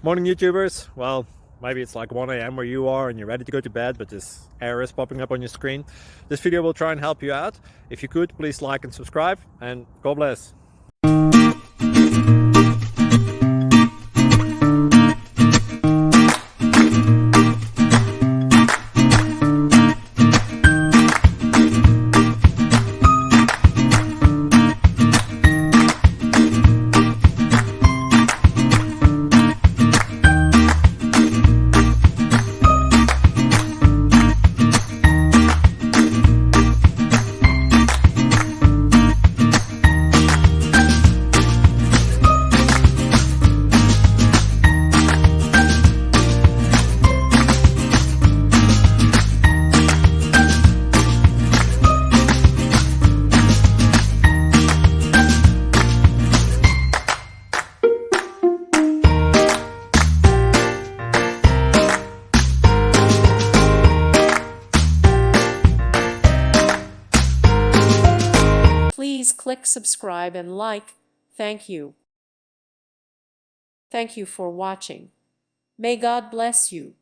Morning YouTubers. Well, maybe it's like 1 a.m. where you are and you're ready to go to bed, but this error is popping up on your screen. This video will try and help you out. If you could, please like and subscribe, and God bless. Please click subscribe and like. Thank you. Thank you for watching. May God bless you.